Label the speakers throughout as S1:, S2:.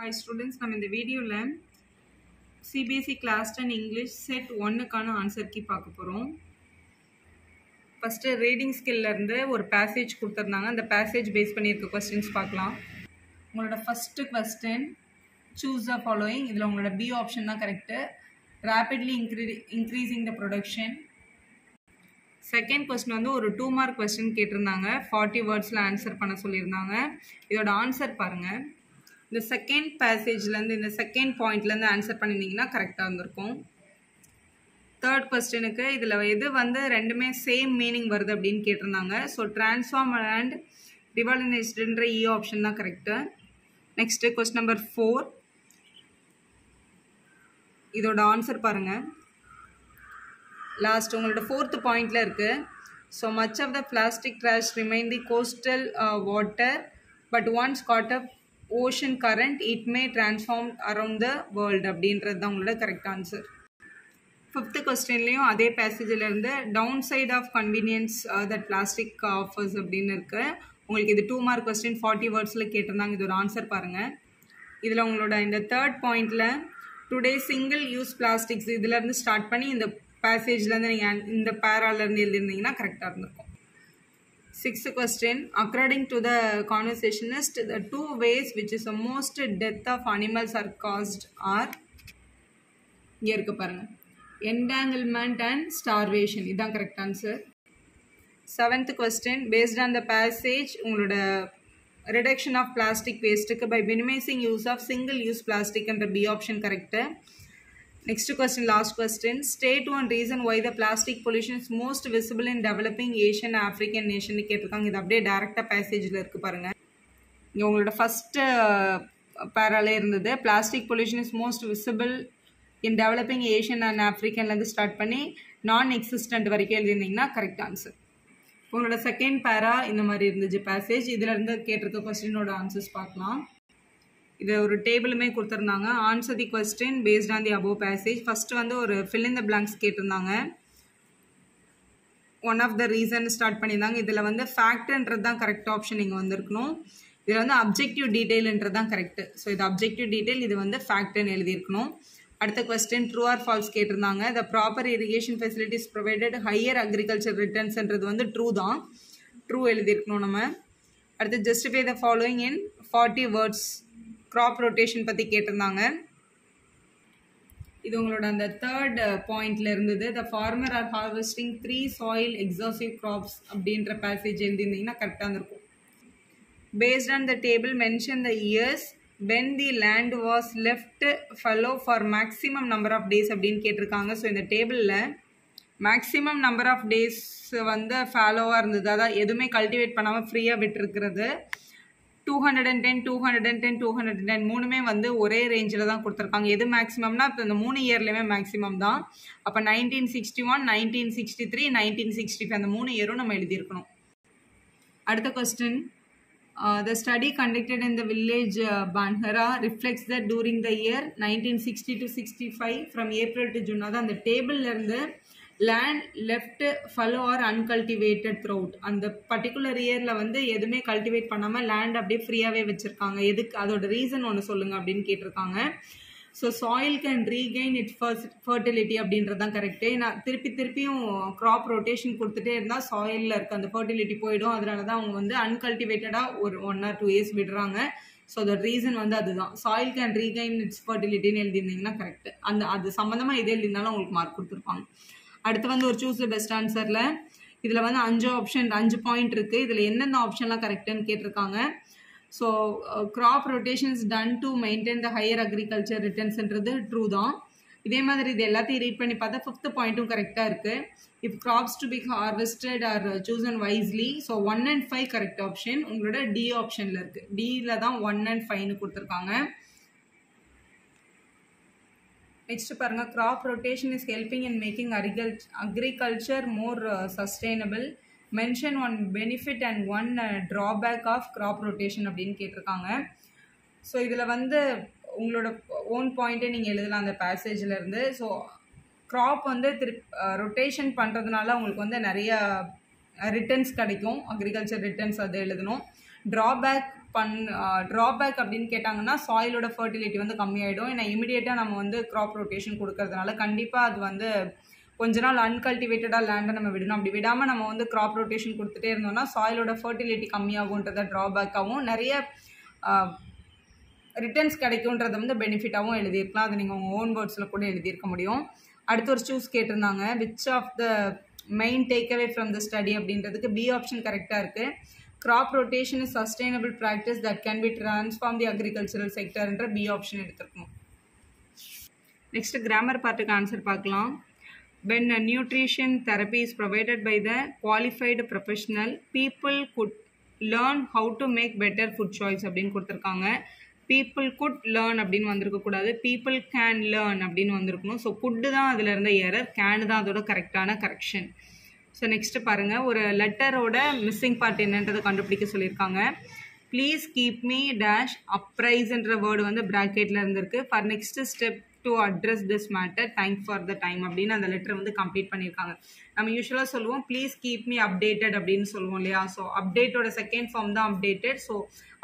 S1: Hi students, நம்ம இந்த வீடியோல CBSE Class 10 English Set 1க்கான ஆன்சர் கீ பார்க்க போறோம். ஃபர்ஸ்ட் ரீடிங் ஸ்கில்ல இருந்து ஒரு பேசேஜ் கொடுத்திருந்தாங்க. அந்த பேசேஜ் பேஸ் பண்ணி இருக்க क्वेश्चंस பார்க்கலாம். உங்களோட first question choose the following. இதுல உங்களோட B ஆப்ஷன் தான் correct. Rapidly increasing the production. Second question வந்து ஒரு 2 மார்க் क्वेश्चन கேட்டிருந்தாங்க. 40 வேர்ட்ஸ்ல ஆன்சர் பண்ண சொல்லியிருந்தாங்க. இதோட ஆன்சர் பாருங்க. இந்த செகண்ட் பேசேஜ்லேருந்து இந்த செகண்ட் பாயிண்ட்லேருந்து ஆன்சர் பண்ணியிருந்தீங்கன்னா கரெக்டாக இருந்திருக்கும். தேர்ட் கொஸ்டினுக்கு இதில் எது வந்து ரெண்டுமே சேம் மீனிங் வருது அப்படின்னு கேட்டிருந்தாங்க. ஸோ டிரான்ஸ்ஃபார்ம் அண்ட் ரிவால்யூனைஸ்டுன்ற இ ஆப்ஷன் தான் கரெக்டு. நெக்ஸ்ட்டு கொஸ்டின் நம்பர் 4, இதோட ஆன்சர் பாருங்கள். லாஸ்ட் உங்களோட ஃபோர்த் பாயிண்டில் இருக்குது. So much of the plastic trash remain the coastal water but once caught up ocean current it may transform around the world அப்படின்றது தான் உங்களோட கரெக்ட் ஆன்சர். ஃபிஃப்த் கொஸ்டின்லேயும் அதே பேசேஜில் இருந்து downside of convenience that plastic offers அப்படின்னு இருக்கு. உங்களுக்கு இது 2 மார்க் கொஸ்டின் 40 வேர்ட்ஸில் கேட்டிருந்தாங்க. இதோட ஆன்சர் பாருங்கள். இதில் உங்களோட இந்த தேர்ட் பாயிண்டில் டுடே சிங்கிள் யூஸ் பிளாஸ்டிக்ஸ் இதுலேருந்து ஸ்டார்ட் பண்ணி இந்த பேசேஜ்லேருந்து நீங்கள் இந்த பேராலேருந்து எழுதியிருந்தீங்கன்னா கரெக்டாக இருந்திருக்கும். Sixth question, according to the conversationist, the 2 ways which is the most death of animals are caused are, இங்கே இருக்கு பாருங்க, entanglement and starvation. இதுதான் correct answer. Seventh question, based on the passage உங்களோட reduction of plastic waste by minimizing use of single use plastic என்ற B option correct. Next question, last question, state one reason why the plastic pollution is most visible in developing Asian African nation கேட்டிருக்காங்க. இது அப்படியே டைரக்டாக பேசேஜில் இருக்குது பாருங்கள். இங்கே உங்களோட first பேராலே இருந்தது plastic pollution is most visible in developing Asian and ஆஃப்ரிக்கன்லேருந்து ஸ்டார்ட் பண்ணி நான் எக்ஸிஸ்டன்ட் வரைக்கும் எழுதியிருந்தீங்கன்னா கரெக்ட் ஆன்சர். உங்களோட செகண்ட் பேரா இந்த மாதிரி இருந்துச்சு பேசேஜ். இதிலேருந்து கேட்டிருக்க கொஸ்டினோட ஆன்சர்ஸ் பார்க்கலாம். இது ஒரு டேபிளுமே கொடுத்துருந்தாங்க. Answer the question based on the above passage. First வந்து ஒரு ஃபில் இன் த பிளாங்க்ஸ் கேட்டிருந்தாங்க. One of the reason start பண்ணியிருந்தாங்க. இதில் வந்து ஃபேக்ட்ன்றது தான் கரெக்ட் ஆப்ஷன் இங்கே வந்திருக்கணும். இதில் வந்து அப்ஜெக்டிவ் டீட்டெயில்ன்றது தான் கரெக்டு. ஸோ இது அப்ஜெக்டிவ் டீட்டெயில், இது வந்து ஃபேக்ட்னு எழுதியிருக்கணும். அடுத்த கொஸ்டின் ட்ரூ ஆர் ஃபால்ஸ் கேட்டிருந்தாங்க. The proper irrigation facilities provided higher agriculture ரிட்டர்ன்ஸ்ன்றது வந்து ட்ரூ தான். ட்ரூ எழுதியிருக்கணும் நம்ம. அடுத்து justify the following in 40 words. Crop rotation பற்றி கேட்டிருந்தாங்க. இது உங்களோட அந்த தேர்ட் பாயிண்ட்ல இருந்தது. The farmer are harvesting 3 soil exhaustive crops அப்படின்ற பேசேஜ் எழுதியிருந்தீங்கன்னா கரெக்டாக இருந்திருக்கும். Based on the table mention the years when the land was left fallow for maximum number of days அப்படின்னு கேட்டிருக்காங்க. ஸோ இந்த டேபிளில் மேக்ஸிமம் நம்பர் ஆஃப் டேஸ் வந்து ஃபாலோவாக இருந்தது. அதாவது எதுவுமே கல்டிவேட் பண்ணாமல் ஃப்ரீயாக விட்டுருக்கிறது. 210, 210, 210 மூணுமே வந்து ஒரே ரேஞ்சில் தான் கொடுத்துருக்காங்க. எது மேக்ஸிமம்னா இப்போ இந்த 3 இயர்லேயுமே மேக்ஸிமம் தான். அப்போ 1961, 1963, 1965 அந்த 3 இயரும் நம்ம எழுதியிருக்கணும். அடுத்த question, the study conducted in the village Banhara reflects that during the year 1960 to 65 from April to June, அதான் அந்த டேபிள்ல இருந்து land left fallow or uncultivated throughout அந்த பர்டிகுலர் இயரில் வந்து எதுவுமே கல்டிவேட் பண்ணாமல் லேண்ட் அப்படியே ஃப்ரீயாகவே வச்சுருக்காங்க. எதுக்கு, அதோட ரீசன் ஒன்று சொல்லுங்கள் அப்படின்னு கேட்டிருக்காங்க. So soil can regain it's fertility அப்படின்றது தான் கரெக்டு. நான் திருப்பியும் க்ராப் ரொட்டேஷன் கொடுத்துட்டே இருந்தால் சாயிலில் இருக்க அந்த ஃபர்டிலிட்டி போயிடும். அதனால தான் அவங்க வந்து அன்கல்டிவேட்டடாக ஒரு 1 or 2 இயர்ஸ் விடுறாங்க. ஸோ அதோட ரீசன் வந்து அதுதான். சாயில் கேன் ரீகெயின் இட்ஸ் ஃபர்டிலிட்டின்னு எழுதியிருந்தீங்கன்னா கரெக்டு. அது சம்மந்தமாக எது எழுதியிருந்தாலும் உங்களுக்கு மார்க் கொடுத்துருப்பாங்க. அடுத்து வந்து ஒரு சூஸ் த பெஸ்ட் ஆன்சரில் இதில் வந்து 5 ஆப்ஷன் 5 பாயிண்ட் இருக்குது. இதில் எந்தெந்த ஆப்ஷன்லாம் கரெக்டுன்னு கேட்டிருக்காங்க. So crop rotations done to maintain the higher agriculture ரிட்டர்ன்ஸ்ன்றது ட்ரூ தான். இதே மாதிரி இது எல்லாத்தையும் ரீட் பண்ணி பார்த்தா 5th பாயிண்ட்டும் கரெக்டாக இருக்குது. If crops to be harvested are chosen wisely. So 1 and 5 correct option உங்களோட டி ஆப்ஷனில் இருக்குது. டியில் தான் 1 and 5ன்னு கொடுத்துருக்காங்க. நெக்ஸ்ட் பாருங்க, crop rotation is helping in making agriculture more sustainable. Mention one benefit and one drawback of crop rotation அப்படின்னு கேட்டிருக்காங்க. So இதில் வந்து உங்களோட ஓன் பாயிண்ட்டை நீங்கள் எழுதலாம் அந்த பேசேஜில் இருந்து. ஸோ க்ராப் வந்து ரொட்டேஷன் பண்ணுறதுனால உங்களுக்கு வந்து நிறைய ரிட்டர்ன்ஸ் கிடைக்கும், அக்ரிகல்ச்சர் ரிட்டர்ன்ஸ் அது எழுதணும். ட்ராபேக் ட்ராபேக் அப்படின்னு கேட்டாங்கன்னா சாயிலோட ஃபர்டிலிட்டி வந்து கம்மியாயிடும். ஏன்னா இமிடியேட்டாக நம்ம வந்து கிராப் ரொட்டேஷன் கொடுக்கறதுனால கண்டிப்பாக அது வந்து கொஞ்ச நாள் அன்கல்டிவேட்டடாக லேண்டை நம்ம விடணும். அப்படி விடாமல் நம்ம வந்து கிராப் ரொட்டேஷன் கொடுத்துட்டே இருந்தோம்னா சாயிலோட ஃபர்டிலிட்டி கம்மியாகுன்றத ட்ராபேக்காகவும் நிறைய ரிட்டர்ன்ஸ் கிடைக்குன்றத வந்து பெனிஃபிட்டாகவும் எழுதியிருக்கலாம். அது நீங்கள் உங்கள் ஓன் வேர்ட்ஸில் கூட எழுதியிருக்க முடியும். அடுத்து ஒரு சூஸ் கேட்டிருந்தாங்க, which of the main takeaway from the study அப்படின்றதுக்கு பி ஆப்ஷன் கரெக்டாக இருக்குது. Crop rotation is sustainable practice that can be transform the agricultural செக்டர்ன்ற பி ஆப்ஷன் எடுத்துருக்கணும். நெக்ஸ்ட் கிராமர் பார்ட்டுக்கு ஆன்சர் பார்க்கலாம். When a nutrition therapy is provided by the qualified professional, people could learn how to make better food choice அப்படின்னு கொடுத்துருக்காங்க. people could learn அப்படின்னு வந்திருக்கக்கூடாது, people can learn அப்படின்னு வந்திருக்கணும். So good தான் அதில் இருந்த எரர், கேன் தான் அதோட கரெக்டான கரெக்ஷன். ஸோ நெக்ஸ்ட் பாருங்கள், ஒரு லெட்டரோட மிஸ்ஸிங் பார்ட் என்னன்றதை கண்டுபிடிக்க சொல்லியிருக்காங்க. ப்ளீஸ் கீப் மீ டேஷ் அப்ரைஸ்ன்ற வேர்டு வந்து ப்ராக்கெட்டில் இருந்திருக்கு. For next step to address this matter thank for the time அப்படின்னு அந்த லெட்டர் வந்து கம்ப்ளீட் பண்ணியிருக்காங்க. நம்ம யூஸ்வலாக சொல்லுவோம் ப்ளீஸ் கீப் மீ அப்டேட்டட் அப்படின்னு சொல்லுவோம் இல்லையா. ஸோ அப்டேட்டோட செகண்ட் ஃபார்ம் தான் அப்டேட்டட். ஸோ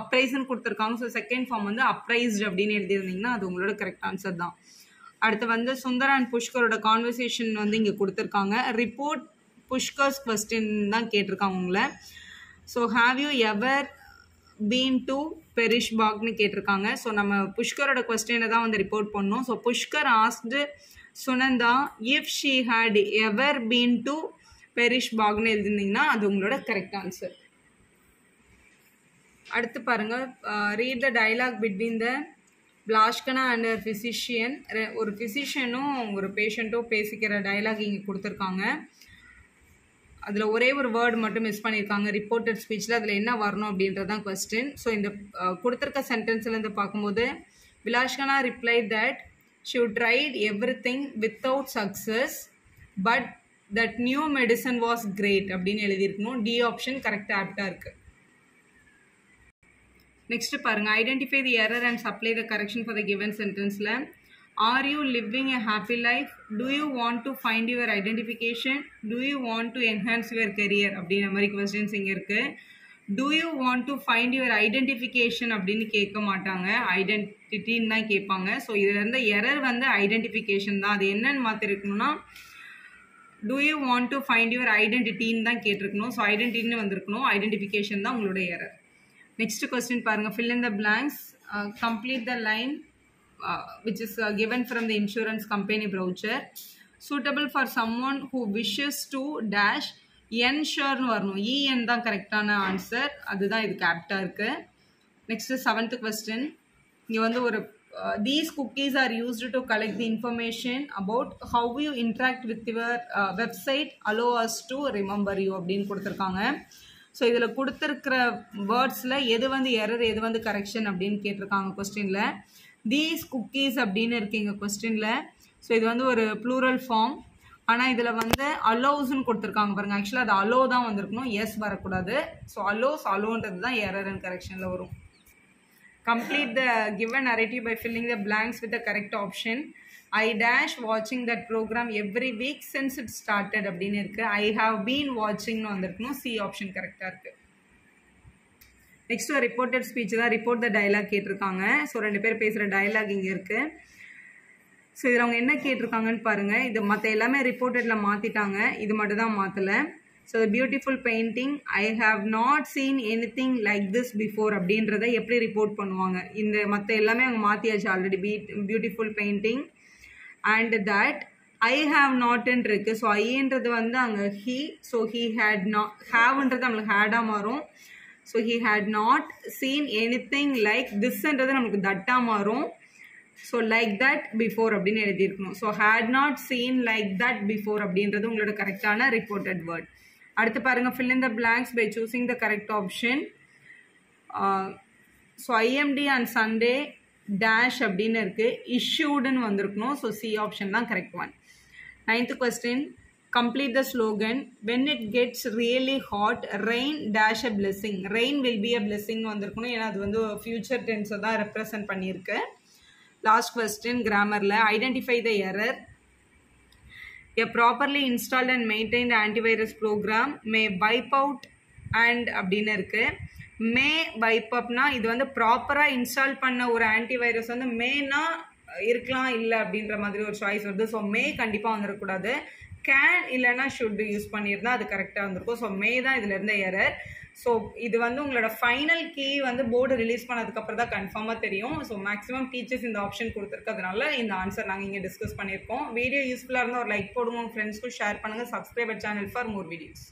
S1: அப்ரைஸ்ன்னு கொடுத்துருக்காங்க. ஸோ செகண்ட் ஃபார்ம் வந்து அப்ரைஸ்ட் அப்படின்னு எழுதியிருந்தீங்கன்னா அது உங்களோட கரெக்ட் ஆன்சர் தான். அடுத்து வந்து சுந்தர் அண்ட் புஷ்கரோட கான்வர்சேஷன் வந்து இங்கே கொடுத்துருக்காங்க. ரிப்போர்ட் புஷ்கர்ஸ் கொஸ்டின் தான் கேட்டிருக்காங்க உங்களை. So have you ever been to பெரிஷ்பாக்னு கேட்டிருக்காங்க. ஸோ நம்ம புஷ்கரோட கொஸ்டினை தான் வந்து ரிப்போர்ட் பண்ணோம். So Pushkar asked Sunanda if she had ever been to பெரிஷ்பாக்னு எழுதிருந்தீங்கன்னா அது உங்களோட கரெக்ட் ஆன்சர். அடுத்து பாருங்கள், read the dialogue between the பிளாஷ்கனா அண்ட் ஃபிசிஷியன். ஒரு ஃபிசிஷியனும் ஒரு பேஷண்ட்டும் பேசிக்கிற டைலாக் இங்கே கொடுத்துருக்காங்க. அதில் ஒரே ஒரு வேர்டு மட்டும் மிஸ் பண்ணியிருக்காங்க ரிப்போர்ட்டட் ஸ்பீச்சில். அதில் என்ன வரணும் அப்படின்றது தான் கொஸ்டின். ஸோ இந்த கொடுத்துருக்க சென்டென்ஸ்லேருந்து பார்க்கும்போது பிலாஷ்கனா replied that she tried every thing without success but that new medicine was great அப்படின்னு எழுதியிருக்கணும். டி ஆப்ஷன் கரெக்டாக ஆப்டாக இருக்குது. நெக்ஸ்ட் பாருங்கள், identify the error and supply the correction for the given சென்டென்ஸில் Are you living a happy life? Do you want to find your identification? Do you want to enhance your career? அப்படின்ற மாதிரி questions இங்கே இருக்குது. Do you want to find your identification அப்படின்னு கேட்க மாட்டாங்க, ஐடென்டிட்டின்னு தான் கேட்பாங்க. ஸோ இதில் இருந்த எரர் வந்து ஐடென்டிஃபிகேஷன் தான். அது என்னன்னு மாற்றிருக்கணும்னா do you want to find your identityன்னு தான் கேட்டிருக்கணும். ஸோ ஐடென்டிட்டின்னு வந்திருக்கணும், ஐடென்டிஃபிகேஷன் தான் உங்களோட எரர். நெக்ஸ்ட் கொஸ்டின் பாருங்கள், fill in the blanks, complete the line which is given from the insurance company brochure. Suitable for someone who wishes to dash ensure வரணும். en தான் கரெக்டான answer, அதுதான் இதுக்கு ஆப்டாக இருக்குது. நெக்ஸ்ட் 7th question, இங்கே வந்து ஒரு these cookies are used to collect the information about how you interact with your website, allow us to remember you அப்படின்னு கொடுத்துருக்காங்க. ஸோ இதில் கொடுத்துருக்கிற வேர்ட்ஸில் எது வந்து எரர் எது வந்து கரெக்ஷன் அப்படின்னு கேட்டிருக்காங்க கொஸ்டினில். தீஸ் குக்கீஸ் அப்படின்னு இருக்கீங்க கொஸ்டினில். ஸோ இது வந்து ஒரு ப்ளூரல் ஃபார்ம், ஆனால் இதில் வந்து அலோஸ்ன்னு கொடுத்துருக்காங்க பாருங்கள். ஆக்சுவலாக அது அலோ தான் வந்திருக்கணும், எஸ் வரக்கூடாது. ஸோ அலோன்றது தான் எரர் அண்ட் கரெக்ஷனில் வரும். Complete the given narrative by filling the blanks with the correct option. I dash வாட்சிங் that program every week since it started அப்படின்னு இருக்குது. ஐ ஹாவ் பீன் வாட்சிங்னு வந்திருக்கணும், சி ஆப்ஷன் கரெக்டாக இருக்குது. நெக்ஸ்ட் ஒரு ரிப்போர்ட்டட் ஸ்பீச் தான், ரிப்போர்ட் த டைலாக் கேட்டிருக்காங்க. So 2 பேர் பேசுகிற டைலாக் இங்கே இருக்குது. ஸோ இதில் அவங்க என்ன கேட்டிருக்காங்கன்னு பாருங்கள். இது மற்ற எல்லாமே ரிப்போர்ட்டடில் மாற்றிட்டாங்க, இது மட்டும் தான் மாற்றலை. So beautiful painting, I have not seen any thing like this before அப்படின்றத எப்படி ரிப்போர்ட் பண்ணுவாங்க. இந்த மற்ற எல்லாமே அவங்க மாற்றியாச்சு already. Beautiful painting and that I have நாட்ன்னு இருக்குது. ஸோ ஐன்றது வந்து அங்கே he, so he had not, ஹாவ்ன்றது நம்மளுக்கு ஹேடாக மாறும். So he had not seen anything like திஸ்ன்றது நமக்கு தட்டாக மாறும். ஸோ லைக் தட் பிஃபோர் அப்படின்னு எழுதியிருக்கணும். So had not seen like that before அப்படின்றது உங்களோட கரெக்டான ரிப்போர்ட்டட் வேர்ட். அடுத்து பாருங்கள், fill in the blanks by choosing the correct option. So IMD on Sunday dash அப்படின்னு இருக்குது, issuedன்னு வந்திருக்கணும். ஸோ சி ஆப்ஷன் தான் correct one. 9th question, complete the slogan. When it gets really hot, rain dash a blessing. Rain will be a blessing வந்திருக்கணும், ஏன்னா அது வந்து future டென்ஸை தான் represent பண்ணியிருக்கு. லாஸ்ட் கொஸ்டின் கிராமரில், identify the error. A properly installed and maintained antivirus program may wipe out and அப்படின்னு இருக்குது. மே வைப்பப்னா இது வந்து ப்ராப்பராக இன்ஸ்டால் பண்ண ஒரு ஆன்டிவைரஸ் வந்து மேனா இருக்கலாம் இல்லை அப்படின்ற மாதிரி ஒரு சாய்ஸ் வருது. ஸோ மே கண்டிப்பாக வந்துடக்கூடாது. கேன் இல்லைன்னா ஷுட் யூஸ் பண்ணியிருந்தா அது கரெக்டாக வந்திருக்கும். ஸோ மே தான் இதில் இருந்த எரர். ஸோ இது வந்து உங்களோட ஃபைனல் கீ வந்து போர்டு ரிலீஸ் பண்ணதுக்கப்புறம் தான் கன்ஃபார்மாக தெரியும். ஸோ மேக்ஸிமம் டீச்சர்ஸ் இந்த ஆப்ஷன் கொடுத்துருக்கிறதுனால இந்த ஆன்சர் நாங்கள் இங்கே டிஸ்கஸ் பண்ணியிருக்கோம். வீடியோ யூஸ்ஃபுல்லாக இருந்தால் ஒரு லைக் போடுங்க, உங்கள் ஃப்ரெண்ட்ஸ்க்கும் ஷேர் பண்ணுங்கள். Subscribe channel for more videos.